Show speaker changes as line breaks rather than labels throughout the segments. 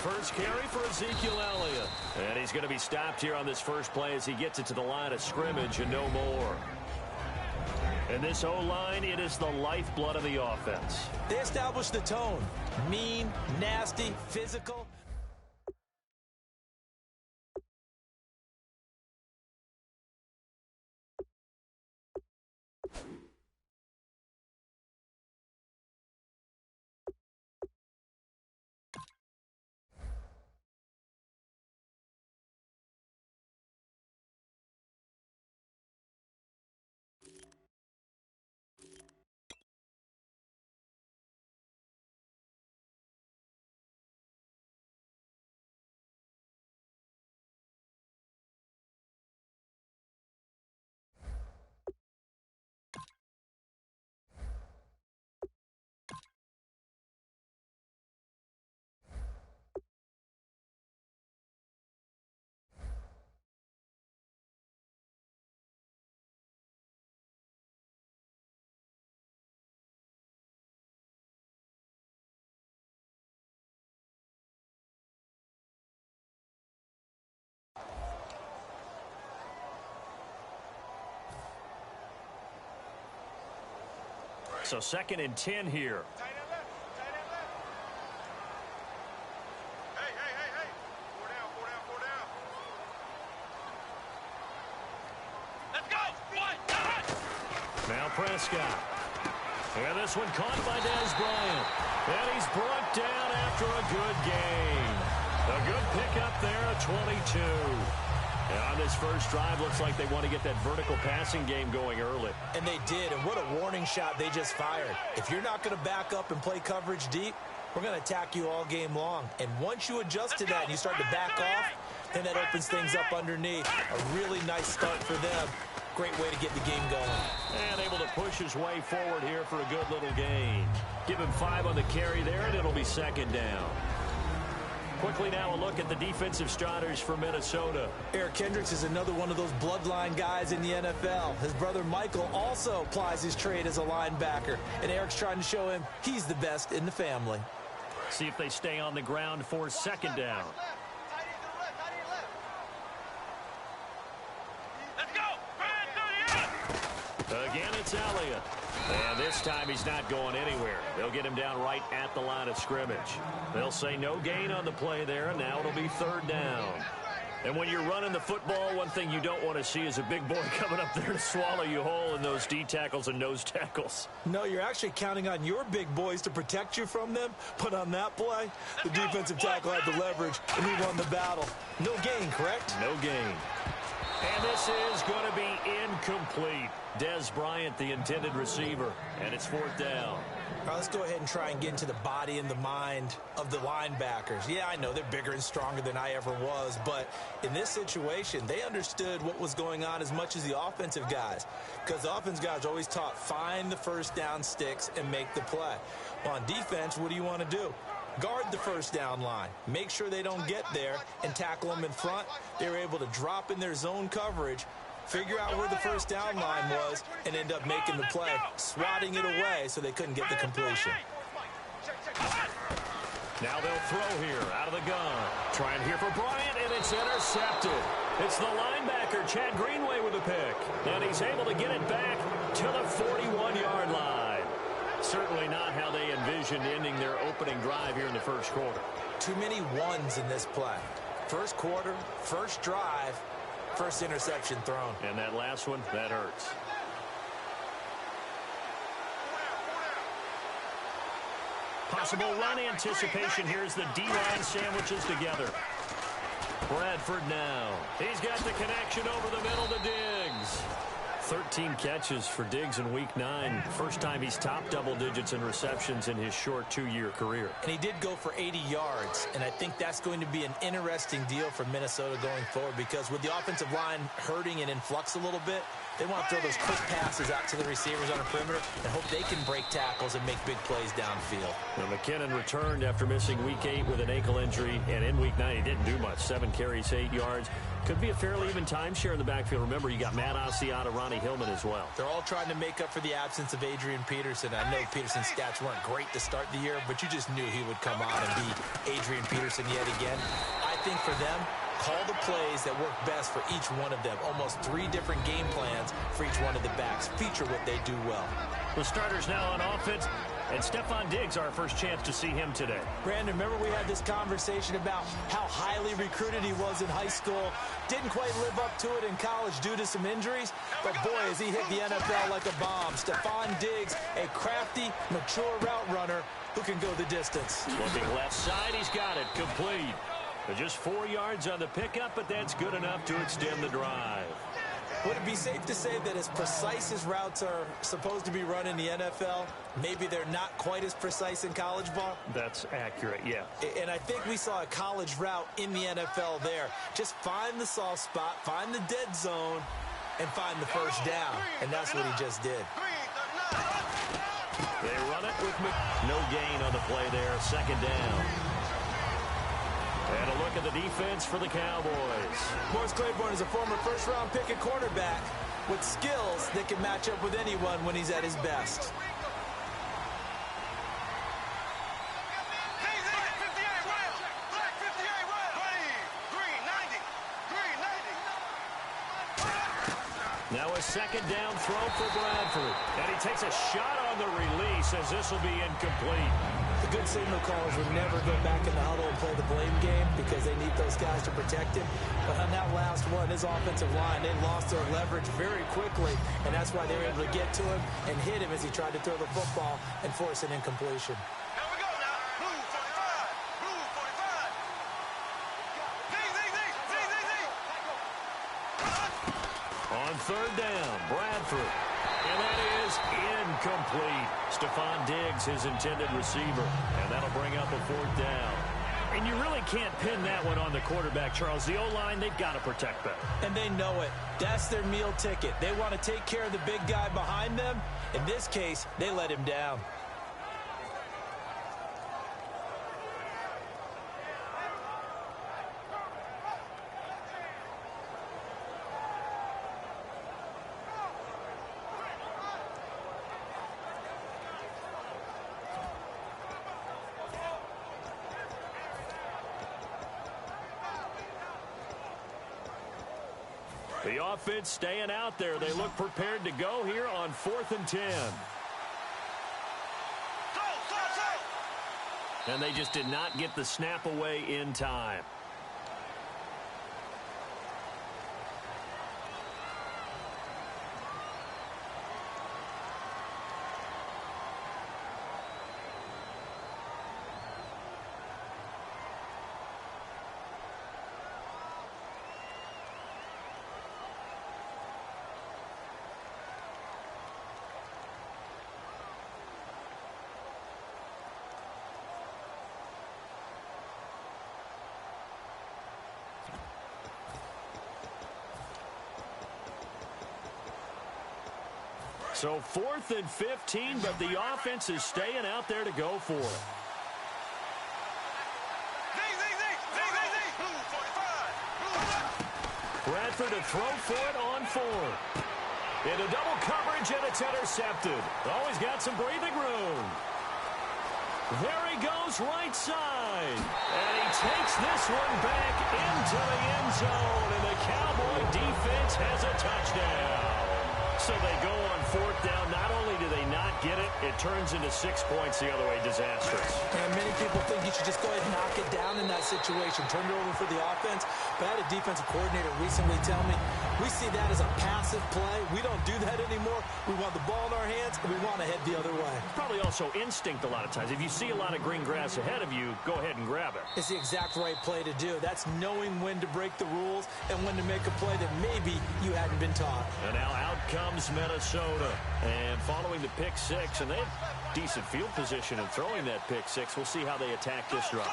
first carry for Ezekiel Elliott. And he's going to be stopped here on this first play as he gets it to the line of scrimmage and no more. And this O-line, it is the lifeblood of the offense.
They established the tone. Mean, nasty, physical.
So 2nd and 10 here.
Hey. Four down. Let's go.
Now Prescott. And this one caught by Dez Bryant. And he's brought down after a good gain. A good pickup there at 22. And on this first drive, looks like they want to get that vertical passing game going early.
And they did, and what a warning shot they just fired. If you're not going to back up and play coverage deep, we're going to attack you all game long. And once you adjust to that and you start to back off, then that opens things up underneath. A really nice start for them. Great way to get the game going.
And able to push his way forward here for a good little gain. Give him 5 on the carry there, and it'll be 2nd down. Quickly now a look at the defensive starters for Minnesota.
Eric Kendricks is another one of those bloodline guys in the NFL. His brother Michael also plies his trade as a linebacker. And Eric's trying to show him he's the best in the family.
See if they stay on the ground for 2nd down.
Let's go.
Again, it's Elliott. And this time he's not going anywhere. They'll get him down right at the line of scrimmage. They'll say no gain on the play there, and now it'll be 3rd down. And when you're running the football, one thing you don't want to see is a big boy coming up there to swallow you whole in those D tackles and nose tackles.
No, you're actually counting on your big boys to protect you from them. But on that play, the defensive tackle had the leverage, and he won the battle. No gain, correct?
No gain. And this is going to be incomplete. Dez Bryant, the intended receiver, and it's 4th down.
All right, let's go ahead and try and get into the body and the mind of the linebackers. Yeah, I know they're bigger and stronger than I ever was, but in this situation, they understood what was going on as much as the offensive guys, because the offensive guys are always taught, find the first down sticks and make the play. Well, on defense, what do you want to do? Guard the first down line. Make sure they don't get there and tackle them in front. They were able to drop in their zone coverage, figure out where the first down line was, and end up making the play, swatting it away so they couldn't get the completion.
Now they'll throw here out of the gun. Trying here for Bryant, and it's intercepted. It's the linebacker, Chad Greenway, with a pick. And he's able to get it back to the 41-yard line. Certainly not how they envisioned ending their opening drive here in the first quarter.
Too many ones in this play. First quarter, first drive, first interception thrown.
And that last one, that hurts. Possible run anticipation. Here's the D-line sandwiches together. Bradford now. He's got the connection over the middle to Diggs. 13 catches for Diggs in Week 9. First time he's topped double digits in receptions in his short 2-year career.
And he did go for 80 yards, and I think that's going to be an interesting deal for Minnesota going forward, because with the offensive line hurting and in flux a little bit, They want to throw those quick passes out to the receivers on the perimeter and hope they can break tackles and make big plays downfield.
Now, McKinnon returned after missing Week 8 with an ankle injury, and in Week 9 he didn't do much. 7 carries, 8 yards. Could be a fairly even timeshare in the backfield. Remember, you got Matt Asiata, Ronnie Hillman as well.
They're all trying to make up for the absence of Adrian Peterson. I know Peterson's stats weren't great to start the year, but you just knew he would come on and be Adrian Peterson yet again. I think for them, call the plays that work best for each one of them. Almost 3 different game plans for each one of the backs. Feature what they do well.
The starters now on offense, and Stephon Diggs, our first chance to see him today.
Brandon, remember we had this conversation about how highly recruited he was in high school. Didn't quite live up to it in college due to some injuries. But boy, has he hit the NFL like a bomb. Stephon Diggs, a crafty, mature route runner who can go the distance.
Looking left side, he's got it. Complete. Just 4 yards on the pickup, but that's good enough to extend the drive.
Would it be safe to say that as precise as routes are supposed to be run in the NFL, maybe they're not quite as precise in college ball?
That's accurate, yeah.
And I think we saw a college route in the NFL there. Just find the soft spot, find the dead zone, and find the first down. And that's what he just did.
They run it with no gain on the play there. Second down. And a look at the defense for the Cowboys.
Morris Claiborne is a former first-round pick at cornerback with skills that can match up with anyone when he's at his best.
Now a second down throw for Bradford. And he takes a shot on the release as this will be incomplete.
The good signal callers would never go back in the huddle and play the blame game because they need those guys to protect him. But on that last one, his offensive line, they lost their leverage very quickly, and that's why they were able to get to him and hit him as he tried to throw the football and force an incompletion.
Here we go now. Blue 45. Blue 45.
On third down, Bradford. And that is incomplete. Stephon Diggs, his intended receiver. And that'll bring up a 4th down. And you really can't pin that one on the quarterback, Charles. The O-line, they've got to protect better.
And they know it. That's their meal ticket. They want to take care of the big guy behind them. In this case, they let him down.
The offense staying out there. They look prepared to go here on 4th and 10. And they just did not get the snap away in time. So 4th and 15, but the offense is staying out there to go for it. Bradford to throw for it on 4th. Into double coverage, and it's intercepted. Always got some breathing room. There he goes, right side. And he takes this one back into the end zone, and the Cowboy defense has a touchdown. So they go on 4th down. Not only do they not get it, it turns into 6 points the other way. Disastrous.
And many people think you should just go ahead and knock it down in that situation. Turn it over for the offense. But I had a defensive coordinator recently tell me, we see that as a passive play. We don't do that anymore. We want the ball in our hands, and we want to head the other way.
Probably also instinct a lot of times. If you see a lot of green grass ahead of you, go ahead and grab it.
It's the exact right play to do. That's knowing when to break the rules and when to make a play that maybe you hadn't been taught.
And now out comes comes Minnesota. And following the pick six, and they have decent field position in throwing that pick six. We'll see how they attack this drive.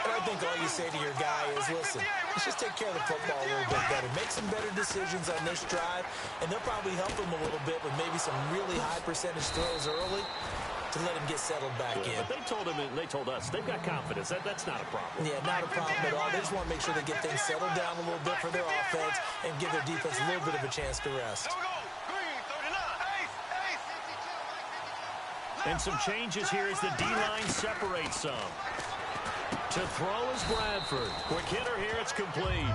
And I think all you say to your guy is, listen, let's just take care of the football a little bit better. Make some better decisions on this drive, and they'll probably help him a little bit with maybe some really high percentage throws early to let him get settled back in.
But they told him, and they told us, they've got confidence. That's not a problem.
Yeah, not a problem at all. They just want to make sure they get things settled down a little bit for their offense and give their defense a little bit of a chance to rest.
And some changes here as the D-line separates some. To throw is Bradford. Quick hitter here, it's complete.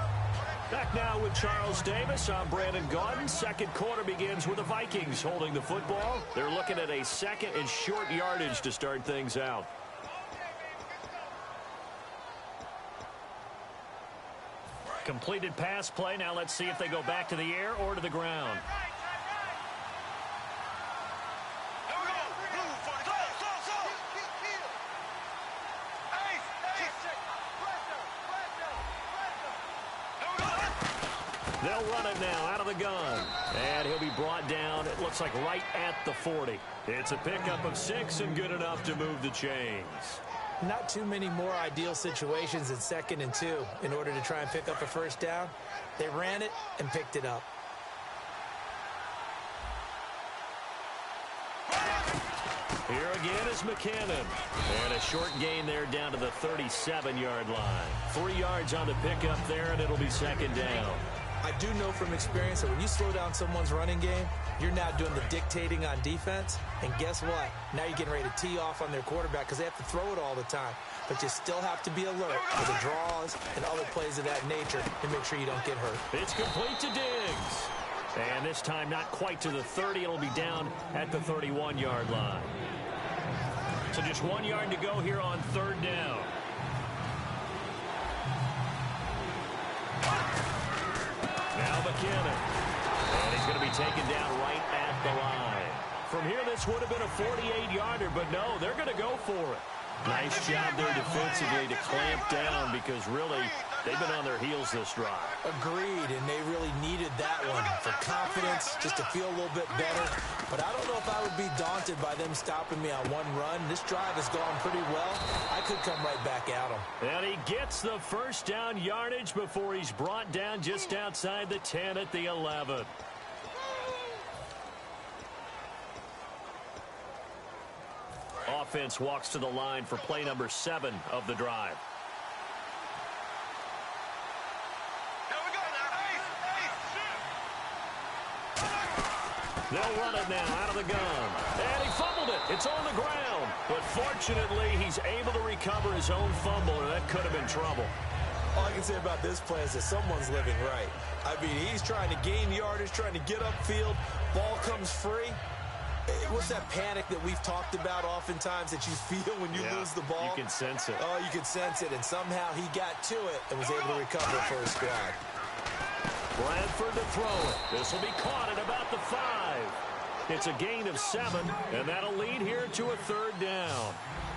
Back now with Charles Davis. I'm Brandon Gaudin. Second quarter begins with the Vikings holding the football. They're looking at a second and short yardage to start things out. Completed pass play. Now let's see if they go back to the air or to the ground. They'll run it now out of the gun. And he'll be brought down, it looks like right at the 40. It's a pickup of 6 and good enough to move the chains.
Not too many more ideal situations in 2nd and 2 in order to try and pick up a first down. They ran it and picked it up.
Here again is McKinnon. And a short gain there down to the 37-yard line. 3 yards on the pickup there, and it'll be second down.
I do know from experience that when you slow down someone's running game, you're now doing the dictating on defense. And guess what? Now you're getting ready to tee off on their quarterback because they have to throw it all the time. But you still have to be alert for the draws and other plays of that nature to make sure you don't get hurt.
It's complete to Diggs. And this time not quite to the 30. It'll be down at the 31-yard line. So just 1 yard to go here on third down. Now McKinnon. And he's going to be taken down right at the line. From here, this would have been a 48-yarder, but no, they're going to go for it. Nice job there defensively to clamp down because really they've been on their heels this drive.
Agreed, and they really needed that one for confidence, just to feel a little bit better. But I don't know if I would be daunted by them stopping me on one run. This drive has gone pretty well. I could come right back at them.
And he gets the first down yardage before he's brought down just outside the 10 at the 11. Offense walks to the line for play number 7 of the drive. They'll run it now out of the gun. And he fumbled it. It's on the ground. But fortunately, he's able to recover his own fumble, or that could have been trouble.
All I can say about this play is that someone's living right. I mean, he's trying to gain yardage, trying to get upfield. Ball comes free. What's that panic that we've talked about oftentimes that you feel when you lose the ball?
You can sense it.
Oh, you can sense it. And somehow he got to it and was able to recover for his squad.
Bradford to throw it. This will be caught at about the 5. It's a gain of 7, and that'll lead here to a third down.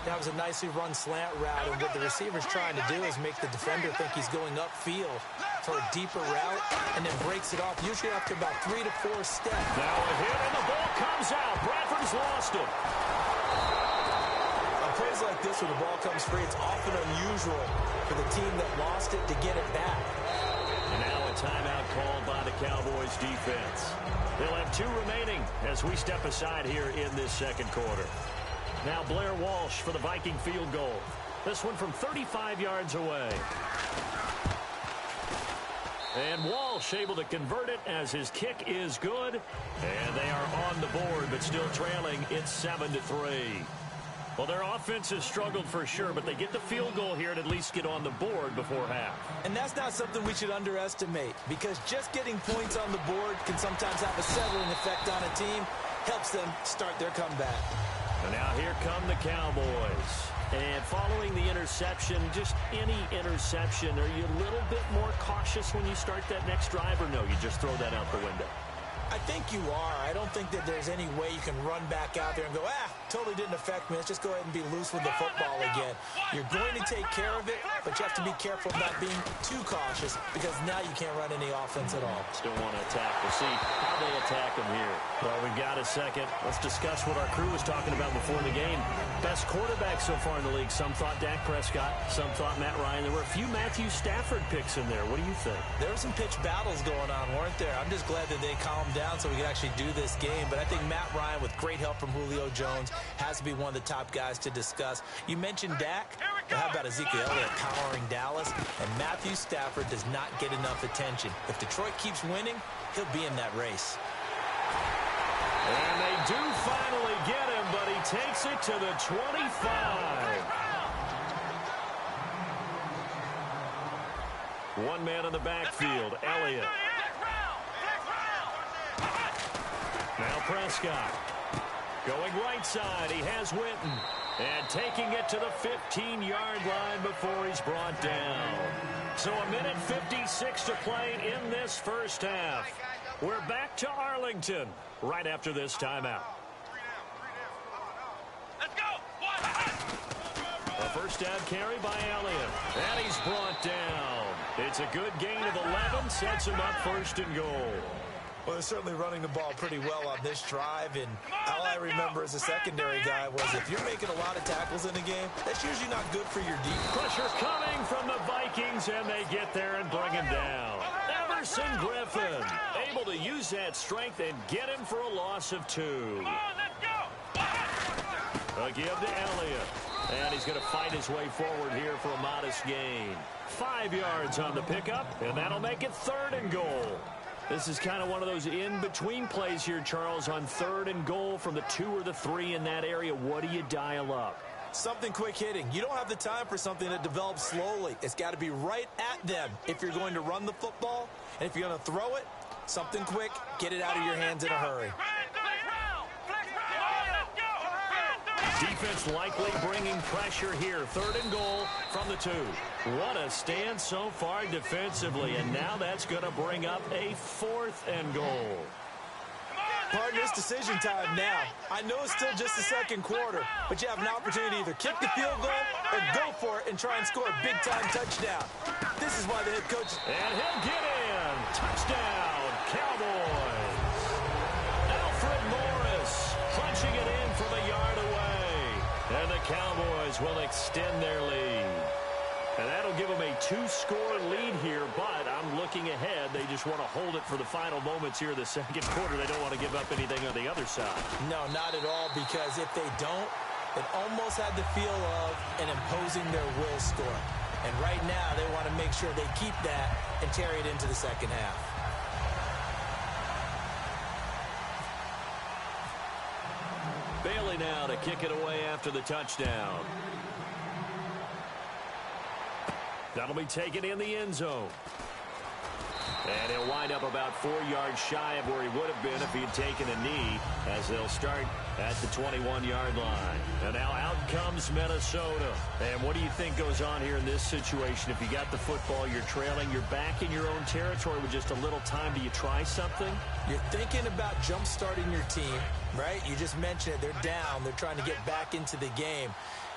That was a nicely run slant route, and what the receiver's trying to do is make the defender think he's going upfield for a deeper route, and then breaks it off, usually after about 3 to 4 steps.
Now a hit, and the ball comes out. Bradford's lost it.
On plays like this, when the ball comes free, it's often unusual for the team that lost it to get it back.
And now a timeout called by the Cowboys defense. They'll have 2 remaining as we step aside here in this second quarter. Now Blair Walsh for the Viking field goal. This one from 35 yards away. And Walsh able to convert it as his kick is good. And they are on the board, but still trailing. It's 7-3. Well, their offense has struggled for sure, but they get the field goal here and at least get on the board before half.
And that's not something we should underestimate, because just getting points on the board can sometimes have a settling effect on a team. Helps them start their comeback.
And now here come the Cowboys. And following the interception, just any interception, are you a little bit more cautious when you start that next drive, or no, you just throw that out the window?
I think you are. I don't think that there's any way you can run back out there and go, totally didn't affect me. Let's just go ahead and be loose with the football again. You're going to take care of it, but you have to be careful about being too cautious because now you can't run any offense at all.
Still want to attack. We'll see how they attack him here. Well, we've got a second. Let's discuss what our crew was talking about before the game. Best quarterback so far in the league. Some thought Dak Prescott. Some thought Matt Ryan. There were a few Matthew Stafford picks in there. What do you think?
There were some pitch battles going on, weren't there? I'm just glad that they calmed down so we could actually do this game. But I think Matt Ryan, with great help from Julio Jones, has to be one of the top guys to discuss. You mentioned Dak. Well, how about Ezekiel Elliott powering Dallas? And Matthew Stafford does not get enough attention. If Detroit keeps winning, he'll be in that race.
And they do finally get him, but he takes it to the 25. One man in the backfield, Elliott. Now Prescott. Going right side, he has Witten. And taking it to the 15-yard line before he's brought down. So a minute 56 to play in this first half. We're back to Arlington right after this timeout.
Let's go.
A first down carry by Elliott. And he's brought down. It's a good gain of 11. Sets him up first and goal.
Well, they're certainly running the ball pretty well on this drive, and all I remember as a secondary guy was if you're making a lot of tackles in a game, that's usually not good for your deep.
Pressure coming from the Vikings, and they get there and bring him down. Emerson Griffin able to use that strength and get him for a loss of 2. A give to Elliott, and he's going to fight his way forward here for a modest gain. 5 yards on the pickup, and that'll make it 3rd and goal. This is kind of one of those in-between plays here, Charles, on 3rd and goal from the 2 or the 3 in that area. What do you dial up?
Something quick hitting. You don't have the time for something that develops slowly. It's got to be right at them if you're going to run the football. And if you're going to throw it, something quick, get it out of your hands in a hurry.
Defense likely bringing pressure here. 3rd and goal from the 2. What a stand so far defensively, and now that's going to bring up a 4th and goal.
Partner, it's decision time now. I know it's still just the second quarter, but you have an opportunity to either kick the field goal or go for it and try and score a big-time touchdown. This is why the head coach...
And he'll get in. Touchdown, Cowboys. Alfred Morris punching it in from a yard away. And the Cowboys will extend their lead. And that'll give them a 2-score lead here, but I'm looking ahead. They just want to hold it for the final moments here in the second quarter. They don't want to give up anything on the other side.
No, not at all, because if they don't, it almost had the feel of an imposing their will score. And right now, they want to make sure they keep that and carry it into the second half.
Bailey now to kick it away after the touchdown. That'll be taken in the end zone. And he'll wind up about 4 yards shy of where he would have been if he had taken a knee, as they'll start at the 21-yard line. And now out comes Minnesota. And what do you think goes on here in this situation? If you got the football, you're trailing, you're back in your own territory with just a little time. Do you try something?
You're thinking about jump-starting your team, right? You just mentioned it. They're down. They're trying to get back into the game.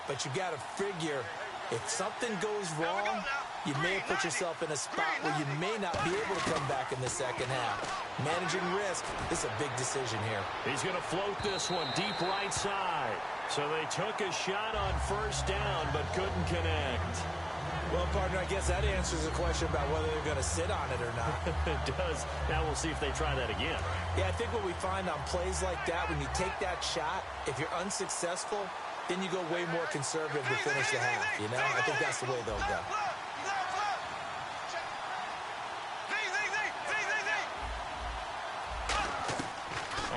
But you got to figure, if something goes wrong, you may have put yourself in a spot where you may not be able to come back in the second half. Managing risk is a big decision here.
He's going to float this one deep right side. So they took a shot on first down but couldn't connect.
Well, partner, I guess that answers the question about whether they're going to sit on it or not.
It does. Now we'll see if they try that again.
Yeah, I think what we find on plays like that, when you take that shot, if you're unsuccessful, then you go way more conservative to finish the half, you know? I think that's the way they'll go.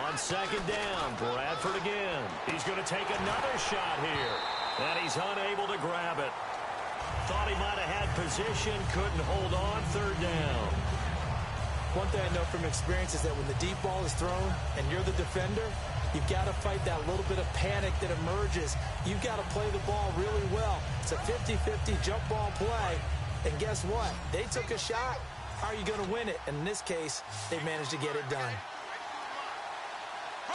On second down, Bradford again. He's going to take another shot here. And he's unable to grab it. Thought he might have had position, couldn't hold on, third down.
One thing I know from experience is that when the deep ball is thrown and you're the defender, you've got to fight that little bit of panic that emerges. You've got to play the ball really well. It's a 50-50 jump ball play. And guess what? They took a shot. How are you going to win it? And in this case, they managed to get it done.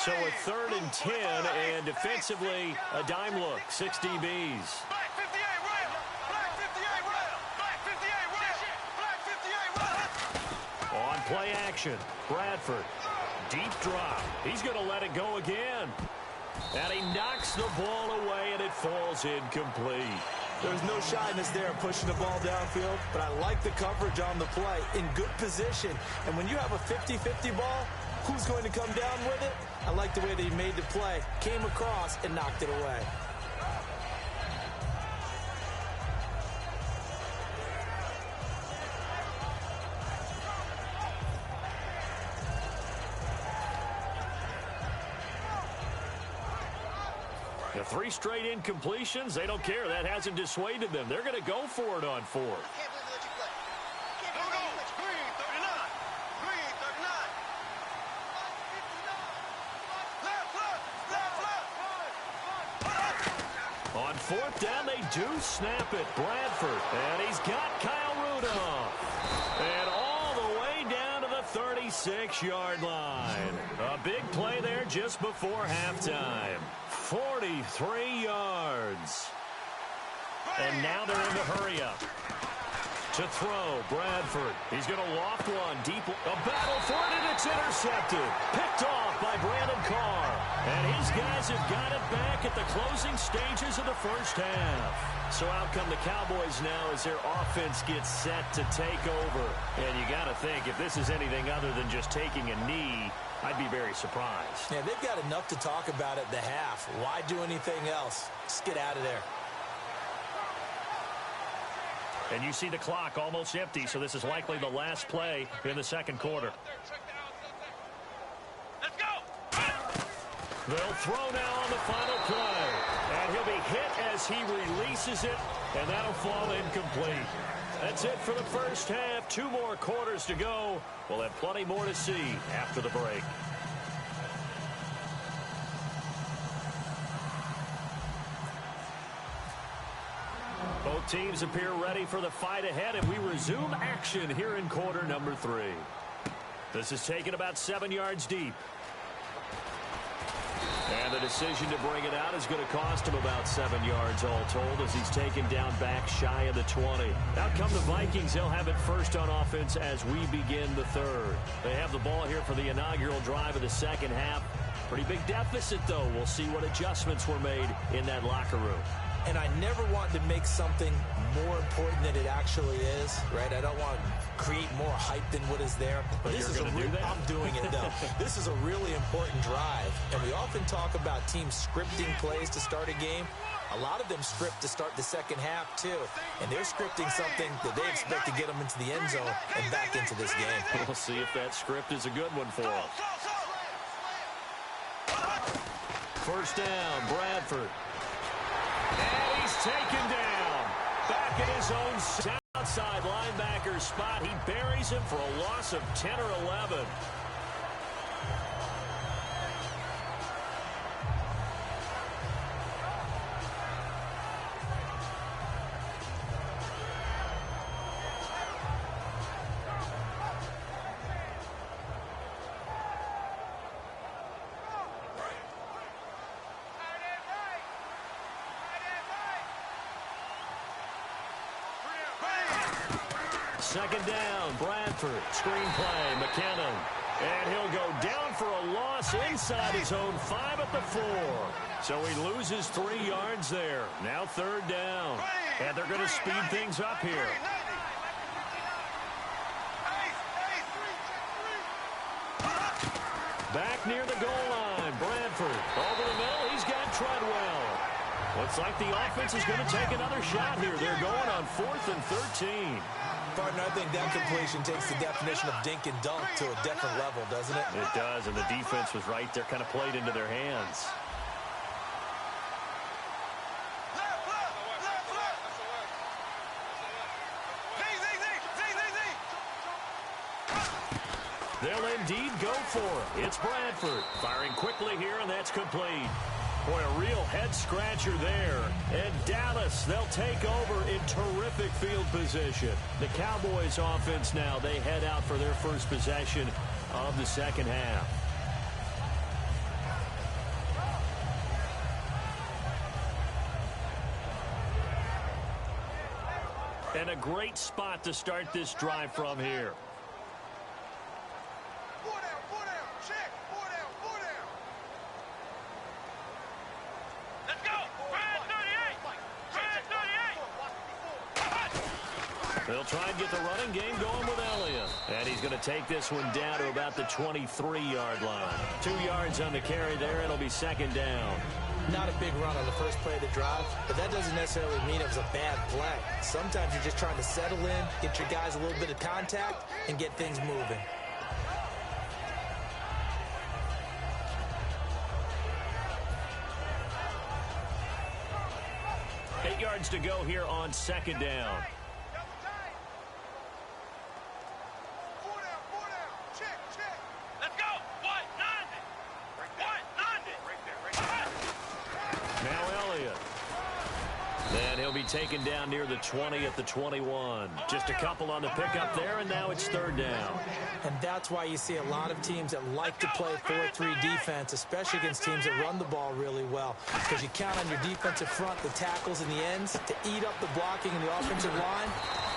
So a 3rd and 10, and defensively, a dime look, 6 DBs.
Black 58 rail. Black 58 rail. Black 58 rail. Black 58 rail.
On play action, Bradford. Deep drop. He's going to let it go again. And he knocks the ball away, and it falls incomplete.
There's no shyness there pushing the ball downfield, but I like the coverage on the play. In good position. And when you have a 50-50 ball, who's going to come down with it? I like the way that he made the play, came across, and knocked it away.
The 3 straight incompletions, they don't care. That hasn't dissuaded them. They're going to go for it on 4th.
Can't believe we let you play. Can't believe we let you play. Green 39. Green 39. Left, left, left, left.
On 4th down, they do snap it. Bradford, and he's got Kyle Rudolph. And all the way down to the 36-yard line. A big play there just before halftime. 43 yards. And now they're in the hurry-up. To throw, Bradford. He's going to loft one deep. A battle for it, and it's intercepted. Picked off by Brandon Carr. And his guys have got it back at the closing stages of the first half. So out come the Cowboys now as their offense gets set to take over. And you got to think, if this is anything other than just taking a knee, I'd be very surprised.
Yeah, they've got enough to talk about at the half. Why do anything else? Just get out of there.
And you see the clock almost empty, so this is likely the last play in the second quarter.
Let's go.
They'll throw now on the final play. And he'll be hit as he releases it, and that'll fall incomplete. That's it for the first half. 2 more quarters to go. We'll have plenty more to see after the break. Both teams appear ready for the fight ahead, and we resume action here in quarter number 3. This is taken about 7 yards deep. And the decision to bring it out is going to cost him about 7 yards all told as he's taken down back shy of the 20. Out come the Vikings. They'll have it first on offense as we begin the third. They have the ball here for the inaugural drive of the second half. Pretty big deficit, though. We'll see what adjustments were made in that locker room.
And I never want to make something more important than it actually is, right? I don't want to create more hype than what is there.
But
this
you're going to do that?
I'm doing it, though. This is a really important drive. And we often talk about teams scripting plays to start a game. A lot of them script to start the second half, too. And they're scripting something that they expect to get them into the end zone and back into this game.
We'll see if that script is a good one for them. First down, Bradford. And he's taken down. Back at his own outside linebacker spot. He buries him for a loss of 10 or 11. Second down, Bradford. Screenplay, McKinnon. And he'll go down for a loss inside his own 5 at the 4. So he loses 3 yards there. Now third down. And they're going to speed things up here. Back near the goal line, Bradford. Over the middle, he's got Treadwell. Looks like the offense is going to take another shot here. They're going on 4th and 13.
Partner, I think that completion takes the definition of dink and dunk to a different level, doesn't it?
It does, and the defense was right there, kind of played into their hands. They'll indeed go for it. It's Bradford firing quickly here, and that's complete. Boy, a real head-scratcher there. And Dallas, they'll take over in terrific field position. The Cowboys offense now, they head out for their first possession of the second half. And a great spot to start this drive from here.
Four down, check. Four down. Let's go. Brad 38.
They'll try and get the running game going with Elliott. And he's going to take this one down to about the 23-yard line. 2 yards on the carry there. It'll be second down.
Not a big run on the first play of the drive, but that doesn't necessarily mean it was a bad play. Sometimes you're just trying to settle in, get your guys a little bit of contact, and get things moving.
Eight yards to go here on second down.
Four down. Check. Let's go. 190.
Now Elliott. Then he'll be taken down near the 20 at the 21. Just a couple on the pickup there, and now it's third down.
And that's why you see a lot of teams that like to play 4-3 defense, especially against teams that run the ball really well, because you count on your defensive front, the tackles and the ends, to eat up the blocking in the offensive line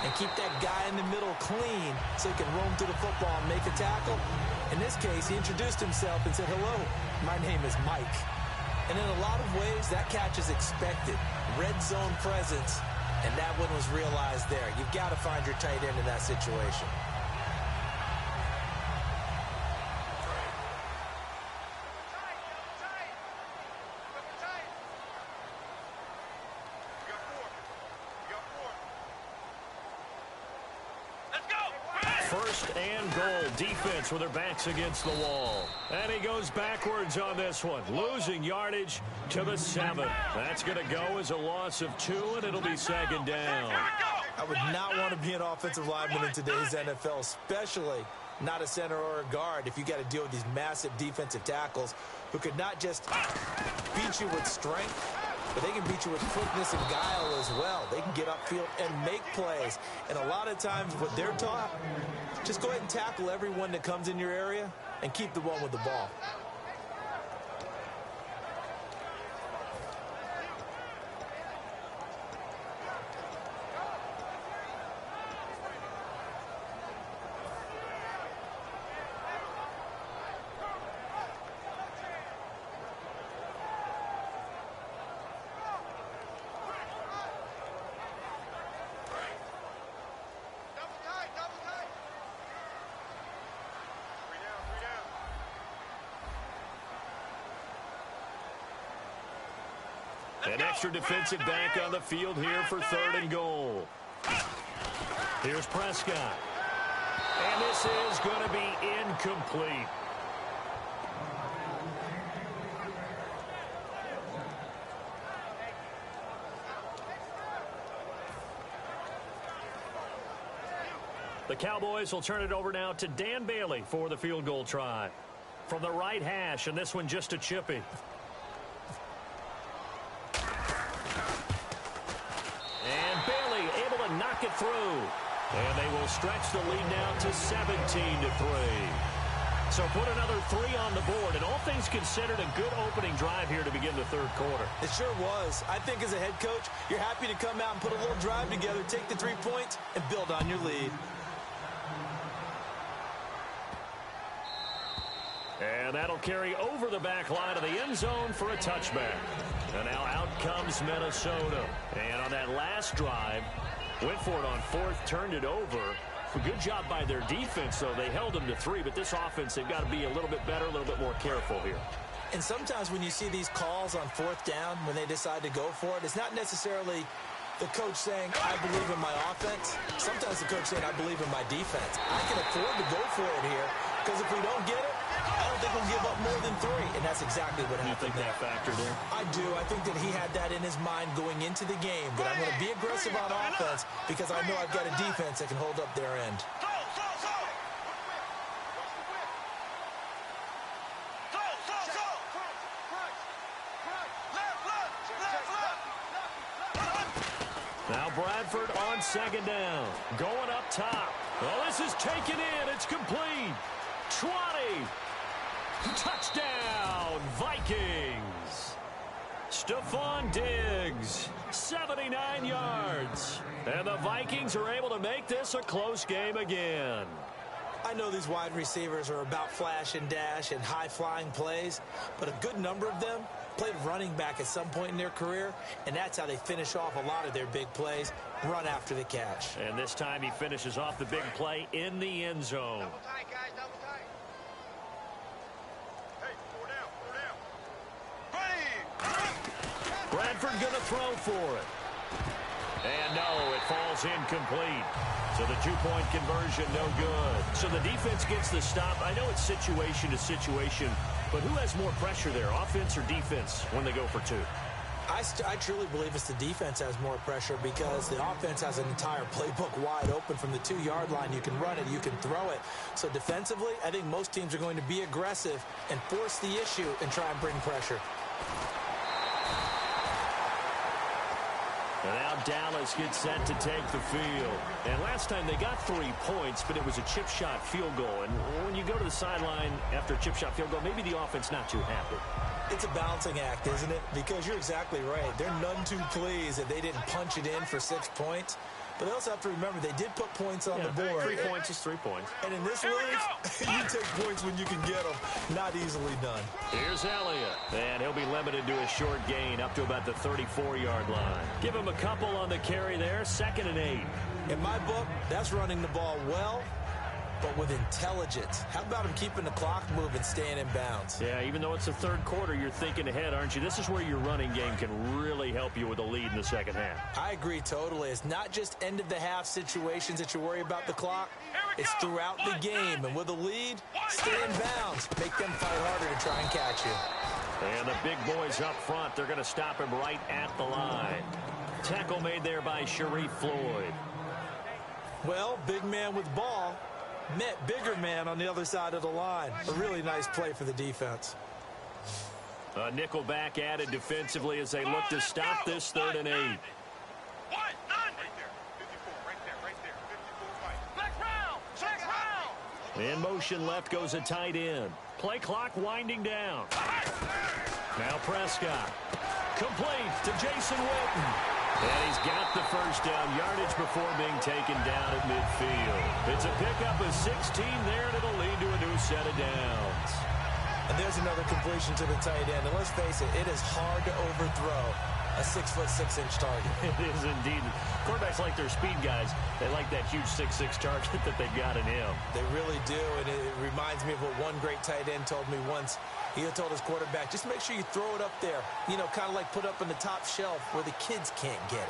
and keep that guy in the middle clean so he can roam through the football and make a tackle. In this case, he introduced himself and said, "Hello, my name is Mike." And in a lot of ways, that catch is expected. Red zone presence, and that one was realized there. You've got to find your tight end in that situation.
First and goal. Defense with their backs against the wall. And he goes backwards on this one. Losing yardage to the 7. That's going to go as a loss of 2, and it'll be second down.
I would not want to be an offensive lineman in today's NFL, especially not a center or a guard, if you got to deal with these massive defensive tackles who could not just beat you with strength, but they can beat you with quickness and guile as well. They can get upfield and make plays. And a lot of times what they're taught, just go ahead and tackle everyone that comes in your area and keep the one with the ball.
An extra defensive back on the field here for third and goal. Here's Prescott. And this is going to be incomplete. The Cowboys will turn it over now to Dan Bailey for the field goal try. From the right hash, and this one just a chippy. Knock it through. And they will stretch the lead now to 17-3. So put another 3 on the board. And all things considered, a good opening drive here to begin the third quarter.
It sure was. I think as a head coach, you're happy to come out and put a little drive together, take the 3 points, and build on your lead.
And that'll carry over the back line of the end zone for a touchback. And now out comes Minnesota. And on that last drive, went for it on fourth, turned it over. A good job by their defense, though. They held them to 3, but this offense, they've got to be a little bit better, a little bit more careful here.
And sometimes when you see these calls on fourth down, when they decide to go for it, it's not necessarily the coach saying, I believe in my offense. Sometimes the coach saying, I believe in my defense. I can afford to go for it here, because if we don't get it, I don't think we'll give up more than 3. And that's exactly what happened.
You think that factored in?
I do. I think that he had that in his mind going into the game, that I'm going to be aggressive on offense because I know I've got a defense that can hold up their end.
Now Bradford on second down. Going up top. Well, this is taken in. It's complete. 20. Touchdown, Vikings. Stephon Diggs, 79 yards. And the Vikings are able to make this a close game again.
I know these wide receivers are about flash and dash and high-flying plays, but a good number of them played running back at some point in their career, and that's how they finish off a lot of their big plays, run after the catch.
And this time he finishes off the big play in the end zone.
Double tight, guys, double tight. Hey, four down. Ready.
Bradford going to throw for it. And no, it falls incomplete. So the two-point conversion, no good. So the defense gets the stop. I know it's situation to situation, but who has more pressure there, offense or defense, when they go for two?
I truly believe it's the defense has more pressure because the offense has an entire playbook wide open from the 2-yard line. You can run it, you can throw it. So defensively, I think most teams are going to be aggressive and force the issue and try and bring pressure.
And now Dallas gets set to take the field. And last time they got 3 points, but it was a chip shot field goal. And when you go to the sideline after a chip shot field goal, maybe the offense not too happy.
It's a balancing act, isn't it? Because you're exactly right. They're none too pleased that they didn't punch it in for 6 points. But they also have to remember they did put points on the board.
3 points is 3 points.
And in this league, you take points when you can get them. Not easily done.
Here's Elliott. And he'll be limited to a short gain up to about the 34-yard line. Give him a couple on the carry there. 2nd and 8.
In my book, that's running the ball well, but with intelligence. How about him keeping the clock moving, staying in bounds?
Yeah, even though it's the third quarter, you're thinking ahead, aren't you? This is where your running game can really help you with a lead in the second half.
I agree totally. It's not just end-of-the-half situations that you worry about the clock. It's throughout the game. And with a lead, stay in bounds. Make them fight harder to try and catch you.
And the big boys up front, they're going to stop him right at the line. Tackle made there by Sharif Floyd.
Well, big man with ball met bigger man on the other side of the line. A really nice play for the defense.
A nickel back added defensively as they look to stop this 3rd and 8.
Right there. 54, right there. 54 right. Black round.
In motion left goes a tight end. Play clock winding down. Now Prescott. Complete to Jason Witten. And he's got the first down yardage before being taken down at midfield. It's a pickup of 16 there, and it'll lead to a new set of downs.
And there's another completion to the tight end. And let's face it, it is hard to overthrow a 6'6" target.
It is indeed. Quarterbacks like their speed guys. They like that huge 6'6" target that they've got in him.
They really do, and it reminds me of what one great tight end told me once. He told his quarterback, just make sure you throw it up there, you know, kind of like put up on the top shelf where the kids can't get it.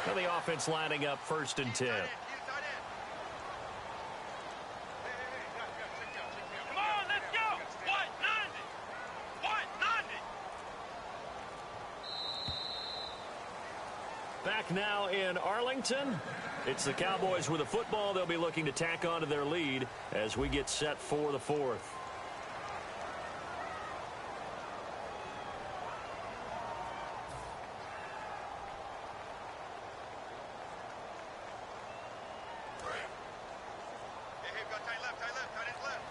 Now the offense lining up 1st and 10.
Come on, let's go. What? 90.
Back now in Arlington. It's the Cowboys with the football. They'll be looking to tack on to their lead as we get set for the 4th.
Hey, got tight left, tight ends left.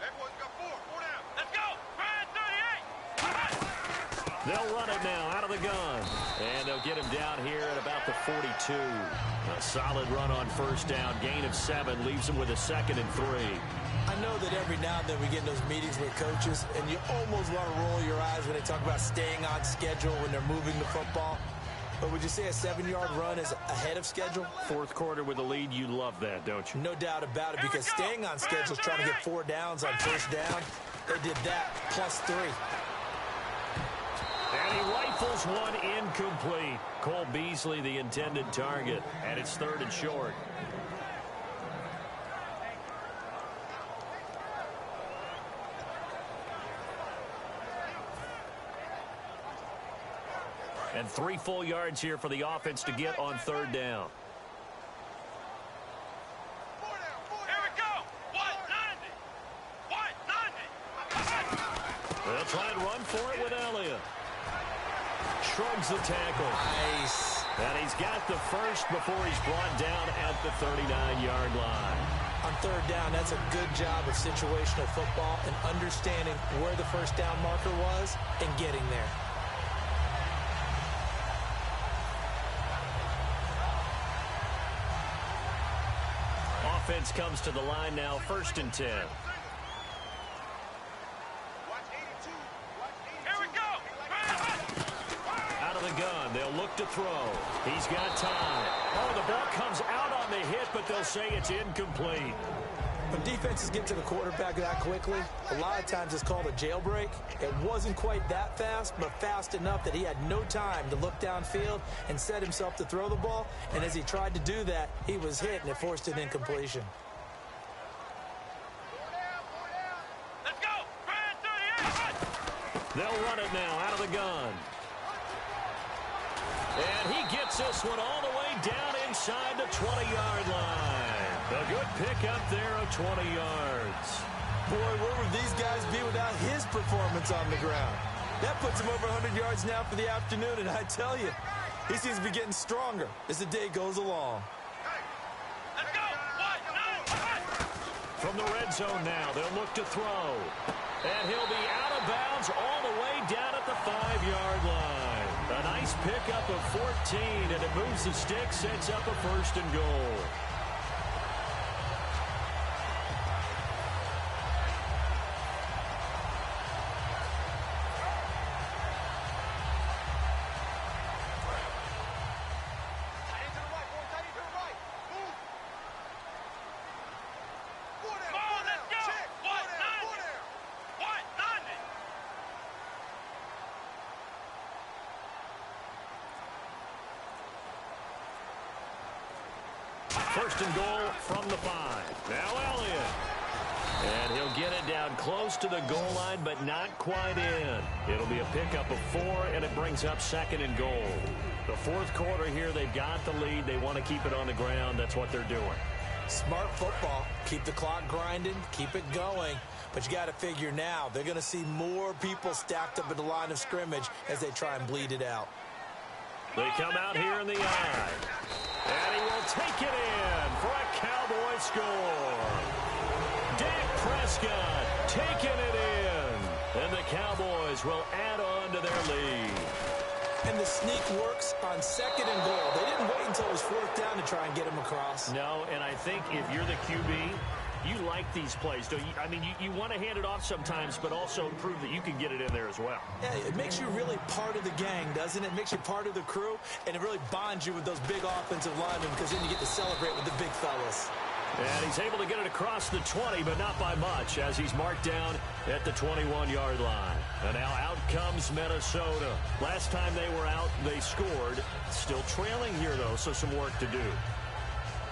Everyone's got 4 down. Let's go. Brad 38.
They'll run it now out of the gun. And they'll get him down here at about the 42. A solid run on 1st down. Gain of 7 leaves him with a 2nd and 3.
I know that every now and then we get in those meetings with coaches, and you almost want to roll your eyes when they talk about staying on schedule when they're moving the football. But would you say a 7-yard run is ahead of schedule?
4th quarter with the lead, you love that, don't you?
No doubt about it, because staying on schedule is trying to get 4 downs on 1st down. They did that plus 3.
And he rifles one incomplete. Cole Beasley, the intended target. And it's 3rd and short. And 3 full yards here for the offense to get on 3rd down.
Here we go. What? 90.
They'll try and run for it with Elliott. Shrugs the tackle.
Nice.
And he's got the first before he's brought down at the 39-yard line.
On third down, that's a good job of situational football and understanding where the first down marker was and getting there.
Offense comes to the line now, 1st and 10. Out of the gun, they'll look to throw. He's got time. Oh, the ball comes out on the hit, but they'll say it's incomplete.
When defenses get to the quarterback that quickly, a lot of times it's called a jailbreak. It wasn't quite that fast, but fast enough that he had no time to look downfield and set himself to throw the ball. And as he tried to do that, he was hit, and it forced an incompletion.
Let's go! Grand 38!
They'll run it now out of the gun. And he gets this one all the way down inside the 20-yard line. A good pickup there of 20 yards.
Boy, where would these guys be without his performance on the ground? That puts him over 100 yards now for the afternoon, and I tell you, he seems to be getting stronger as the day goes along.
Let's go!
From the red zone now, they'll look to throw. And he'll be out of bounds all the way down at the 5-yard line. A nice pickup of 14, and it moves the stick, sets up a 1st and goal. First and goal from the 5. Now Elliott. And he'll get it down close to the goal line, but not quite in. It'll be a pickup of 4, and it brings up 2nd and goal. The 4th quarter here, they've got the lead. They want to keep it on the ground. That's what they're doing.
Smart football. Keep the clock grinding. Keep it going. But you got to figure now, they're going to see more people stacked up at the line of scrimmage as they try and bleed it out.
They come out here in the eye. And he will take it in for a Cowboy score. Dak Prescott taking it in. And the Cowboys will add on to their lead.
And the sneak works on 2nd and goal. They didn't wait until it was 4th down to try and get him across.
No, and I think if you're the QB, you like these plays, don't you? I mean, you want to hand it off sometimes, but also prove that you can get it in there as well.
Yeah, it makes you really part of the gang, doesn't it? It makes you part of the crew, and it really bonds you with those big offensive linemen because then you get to celebrate with the big fellas.
And he's able to get it across the 20, but not by much, as he's marked down at the 21-yard line. And now out comes Minnesota. Last time they were out, they scored. Still trailing here, though, so some work to do.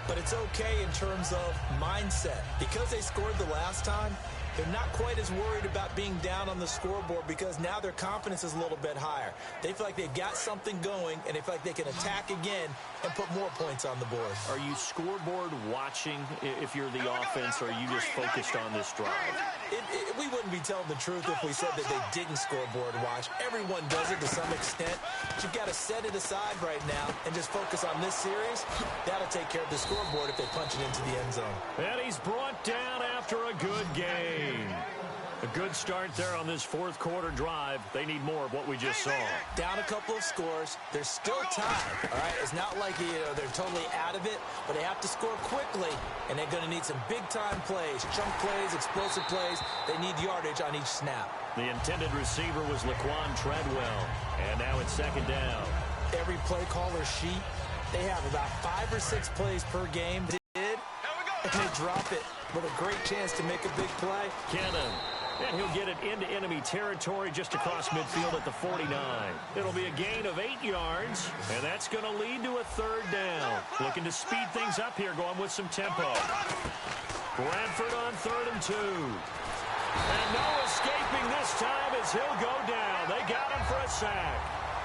But it's okay in terms of mindset. Because they scored the last time, they're not quite as worried about being down on the scoreboard because now their confidence is a little bit higher. They feel like they've got something going, and they feel like they can attack again and put more points on the board.
Are you scoreboard watching if you're the offense, or are you just focused on this drive?
We wouldn't be telling the truth if we said that they didn't scoreboard watch. Everyone does it to some extent. But you've got to set it aside right now and just focus on this series. That'll take care of the scoreboard if they punch it into the end zone.
And he's brought down after a good game. A good start there on this 4th quarter drive. They need more of what we just saw.
Down a couple of scores. There's still time, all right? It's not like they're totally out of it, but they have to score quickly, and they're going to need some big-time plays, chunk plays, explosive plays. They need yardage on each snap.
The intended receiver was Laquan Treadwell, and now it's 2nd down.
Every play caller sheet, they have about 5 or 6 plays per game. And they drop it with a great chance to make a big play.
Cannon. And he'll get it into enemy territory just across midfield at the 49. It'll be a gain of 8 yards, and that's going to lead to a 3rd down. Looking to speed things up here, going with some tempo. Bradford on 3rd and 2. And no escaping this time as he'll go down. They got him for a sack.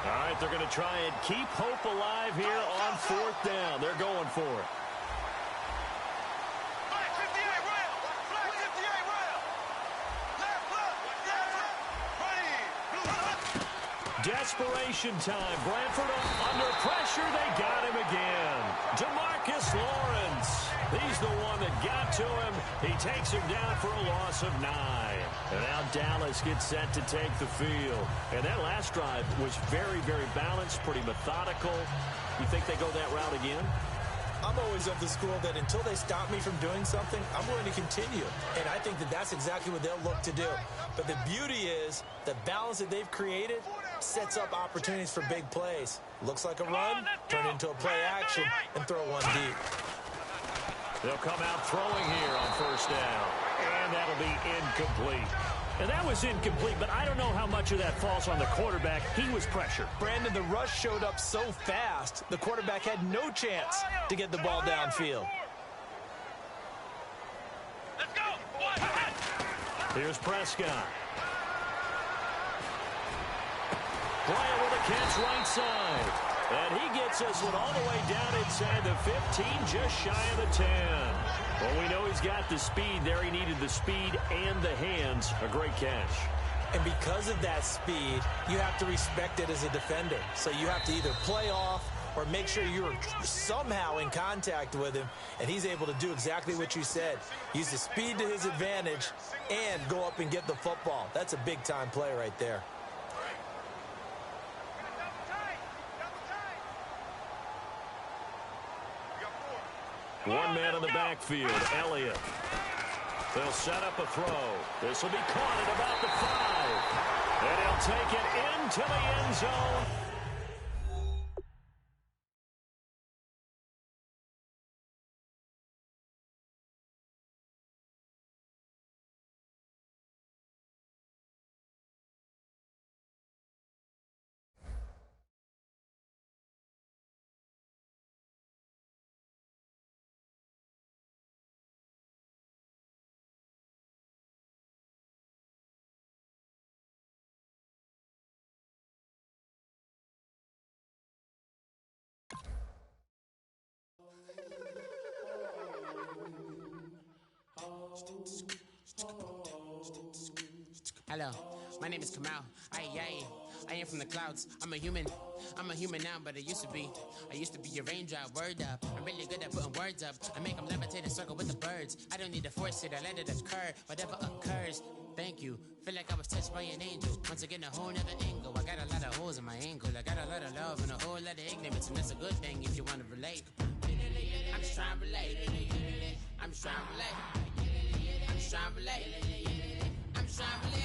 All right, they're going to try and keep hope alive here on 4th down. They're going for it. Desperation time. Bradford under pressure. They got him again. DeMarcus Lawrence. He's the one that got to him. He takes him down for a loss of 9. And now Dallas gets set to take the field. And that last drive was very, very balanced, pretty methodical. You think they go that route again?
I'm always of the school that until they stop me from doing something, I'm going to continue. And I think that that's exactly what they'll look to do. But the beauty is the balance that they've created sets up opportunities for big plays. Looks like a run, turn it into a play action, and throw one deep.
They'll come out throwing here on first down. And that'll be incomplete. And that was incomplete, but I don't know how much of that falls on the quarterback. He was pressured.
Brandon, the rush showed up so fast, the quarterback had no chance to get the ball downfield.
Let's go.
Here's Prescott. Bryant with a catch right side. And he gets us one all the way down inside the 15, just shy of the 10. Well, we know he's got the speed there. He needed the speed and the hands. A great catch.
And because of that speed, you have to respect it as a defender. So you have to either play off or make sure you're somehow in contact with him. And he's able to do exactly what you said. Use the speed to his advantage and go up and get the football. That's a big-time play right there.
One man in the backfield, Elliott. They'll set up a throw. This will be caught at about the 5. And he'll take it into the end zone.
Hello, my name is Kamal. I am from the clouds. I'm a human now, but I used to be a raindrop, word up. I'm really good at putting words up. I make them levitate and circle with the birds. I don't need to force it, I let it occur. Whatever occurs, thank you. Feel like I was touched by an angel. Once again, a whole nother angle. I got a lot of holes in my angle. I got a lot of love and a whole lot of ignorance, and that's a good thing if you want to relate. I'm just trying to relate. I'm just trying to relate. I'm just trying to relate. I'm just trying to relate.